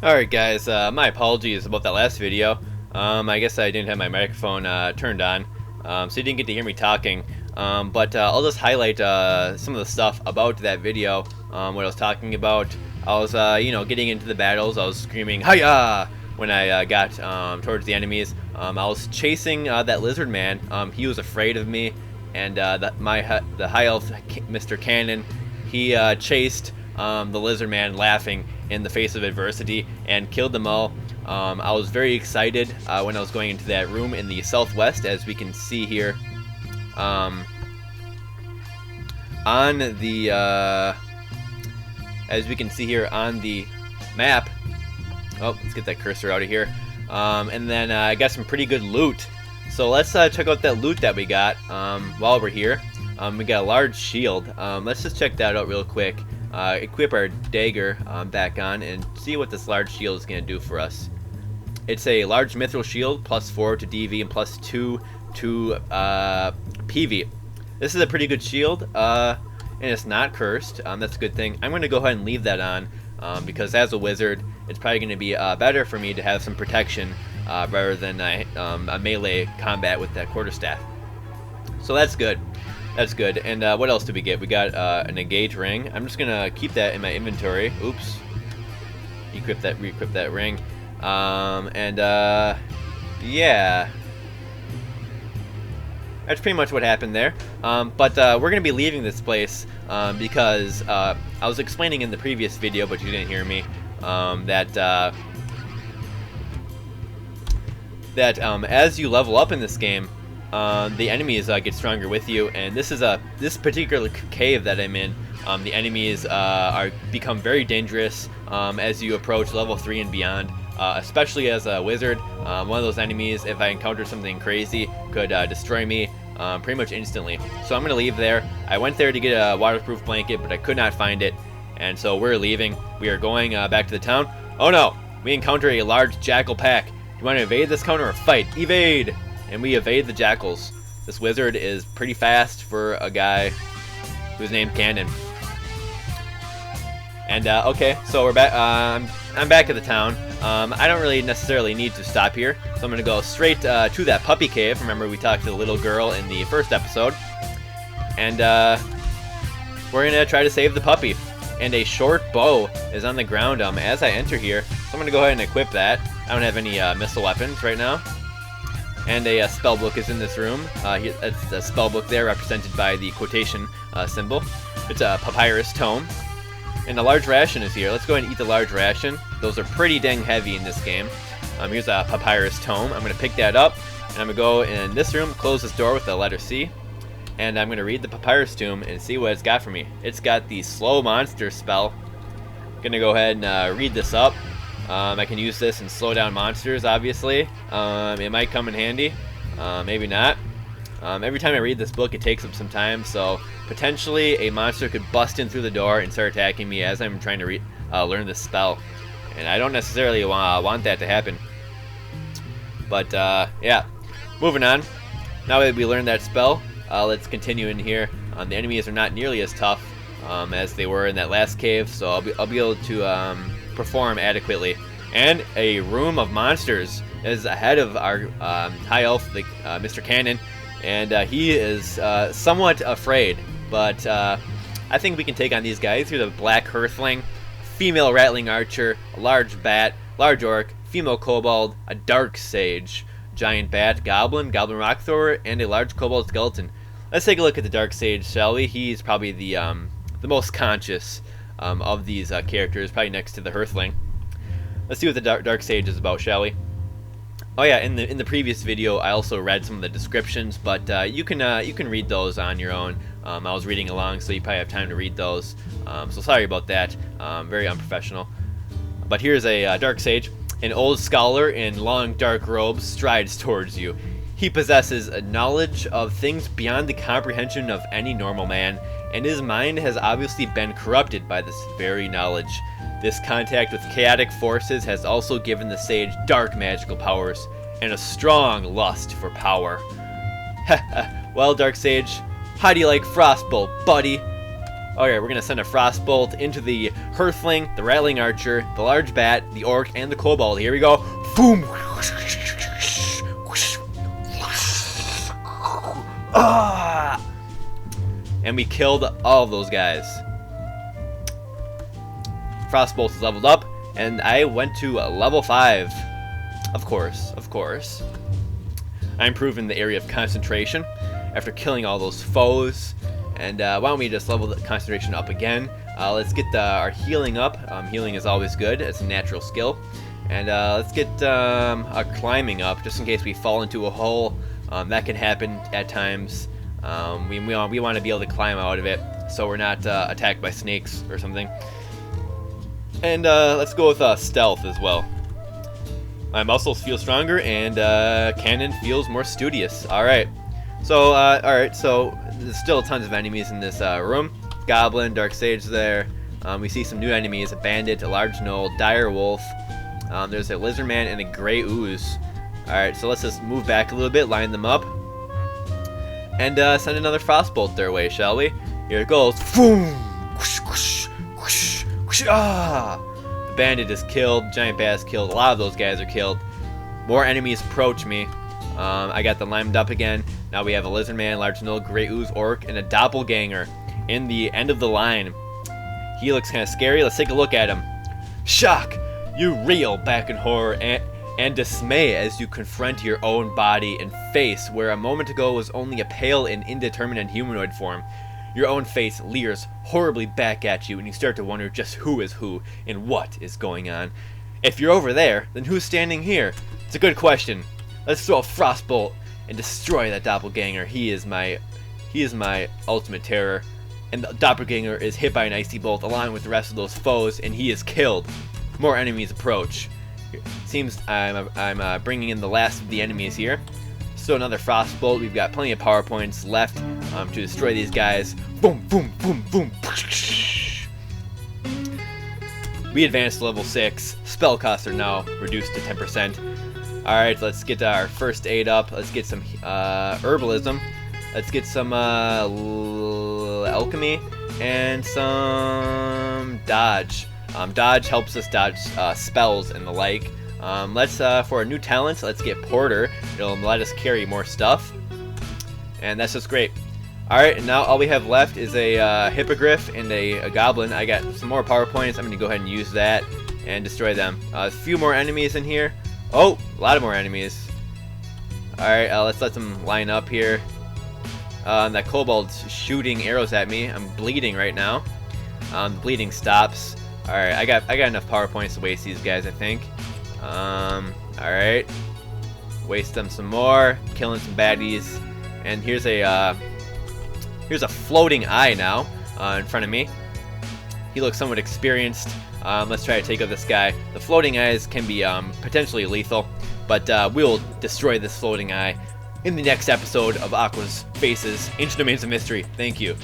Alright guys, my apologies about that last video. I guess I didn't have my microphone turned on, so you didn't get to hear me talking. But I'll just highlight some of the stuff about that video, what I was talking about. I was, getting into the battles. I was screaming, "Hiya!" when I got towards the enemies. I was chasing that lizard man. He was afraid of me, and the high elf Mr. Kanon, he chased the lizard man, laughing in the face of adversity, and killed them all. I was very excited when I was going into that room in the southwest, as we can see here on the map. Oh, let's get that cursor out of here. And then I got some pretty good loot. So let's check out that loot that we got while we're here. We got a large shield. Let's just check that out real quick. Equip our dagger back on and see what this large shield is going to do for us. It's a large mithril shield, +4 to DV and +2 to PV. This is a pretty good shield, and it's not cursed. That's a good thing. I'm going to go ahead and leave that on because as a wizard, it's probably going to be better for me to have some protection rather than a melee combat with that quarterstaff. So that's good. That's good. And what else did we get? We got an engage ring. I'm just gonna keep that in my inventory. Oops. Re-equip that ring. Yeah. That's pretty much what happened there. But we're gonna be leaving this place because I was explaining in the previous video, but you didn't hear me, that as you level up in this game, the enemies get stronger with you, and this particular cave that I'm in, the enemies become very dangerous as you approach level 3 and beyond, especially as a wizard. One of those enemies, if I encounter something crazy, could destroy me pretty much instantly. So I'm going to leave there. I went there to get a waterproof blanket, but I could not find it, and so we're leaving. We are going back to the town. Oh no! We encounter a large jackal pack. You want to evade this counter or fight? Evade! And we evade the jackals. This wizard is pretty fast for a guy who's named Kanon. And okay, so we're back. I'm back at the town. I don't really necessarily need to stop here, so I'm gonna go straight to that puppy cave. Remember, we talked to the little girl in the first episode, and we're gonna try to save the puppy. And a short bow is on the ground as I enter here, so I'm gonna go ahead and equip that. I don't have any missile weapons right now. And a spell book is in this room. That's the spell book there, represented by the quotation symbol. It's a papyrus tome. And a large ration is here. Let's go ahead and eat the large ration. Those are pretty dang heavy in this game. Here's a papyrus tome. I'm going to pick that up, and I'm going to go in this room, close this door with the letter C, and I'm going to read the papyrus tome and see what it's got for me. It's got the slow monster spell. I'm going to go ahead and read this up. I can use this and slow down monsters, obviously. It might come in handy, maybe not. Every time I read this book, it takes up some time, so potentially a monster could bust in through the door and start attacking me as I'm trying to learn this spell. And I don't necessarily want that to happen. But yeah, moving on. Now that we learned that spell, let's continue in here. The enemies are not nearly as tough as they were in that last cave, so I'll be able to perform adequately. And a room of monsters is ahead of our high elf, Mr. Kanon, and he is somewhat afraid, but I think we can take on these guys. Through the black Hearthling, female rattling archer, a large bat, large orc, female kobold, a dark sage, giant bat, goblin rock thrower, and a large kobold skeleton. Let's take a look at the dark sage, shall we? He's probably the most conscious of these characters, probably next to the Hearthling. Let's see what the dark sage is about, shall we? Oh yeah, in the previous video, I also read some of the descriptions, but you can read those on your own. I was reading along, so you probably have time to read those. So sorry about that. Very unprofessional. But here's a dark sage. An old scholar in long dark robes strides towards you. He possesses a knowledge of things beyond the comprehension of any normal man, and his mind has obviously been corrupted by this very knowledge. This contact with chaotic forces has also given the sage dark magical powers and a strong lust for power. Well, dark sage, how do you like Frostbolt, buddy? Alright, we're gonna send a Frostbolt into the Hearthling, the Rattling Archer, the Large Bat, the Orc, and the Kobold. Here we go. Boom! Ah! And we killed all of those guys. Frostbolt is leveled up, and I went to level 5. Of course, of course. I improved in the area of concentration after killing all those foes. And why don't we just level the concentration up again? Let's get our healing up. Healing is always good. It's a natural skill. And let's get our climbing up, just in case we fall into a hole. That can happen at times. We want to be able to climb out of it, so we're not attacked by snakes or something. And let's go with stealth as well. My muscles feel stronger, and Kanon feels more studious. Alright. So, so there's still tons of enemies in this room. Goblin, Dark Sage there. We see some new enemies, a bandit, a large gnoll, dire wolf. There's a lizard man and a gray ooze. Alright, so let's just move back a little bit, line them up. And send another Frostbolt their way, shall we? Here it goes. Boom! Whoosh, whoosh, whoosh, whoosh, ah! The bandit is killed, giant bat is killed, a lot of those guys are killed. More enemies approach me. I got them limed up again. Now we have a lizard man, large gnoll, gray ooze, orc, and a doppelganger in the end of the line. He looks kind of scary. Let's take a look at him. Shock! You reel back in horror and dismay as you confront your own body and face, where a moment ago was only a pale and indeterminate humanoid form. Your own face leers horribly back at you, and you start to wonder just who is who and what is going on. If you're over there, then who's standing here? It's a good question. Let's throw a Frostbolt and destroy that doppelganger. He is my ultimate terror. And the doppelganger is hit by an icy bolt along with the rest of those foes, and he is killed. More enemies approach. Seems I'm bringing in the last of the enemies here. So another Frostbolt. We've got plenty of power points left to destroy these guys. Boom, boom, boom, boom. We advanced to level 6. Spell costs are now reduced to 10%. Alright, let's get our first aid up. Let's get some herbalism. Let's get some alchemy and some dodge. Dodge helps us dodge spells and the like. Let's for a new talent, let's get Porter. It'll let us carry more stuff, and that's just great. Alright, and now all we have left is a hippogriff and a goblin. I got some more power points. I'm going to go ahead and use that and destroy them. A few more enemies in here. Oh, a lot of more enemies. Alright, let's let them line up here. That kobold's shooting arrows at me. I'm bleeding right now. The bleeding stops. Alright, I got enough power points to waste these guys, I think. Alright. Waste them some more. Killing some baddies. And here's a floating eye now in front of me. He looks somewhat experienced. Let's try to take out this guy. The floating eyes can be potentially lethal, but we'll destroy this floating eye in the next episode of Aquas Faces Ancient Domains of Mystery. Thank you.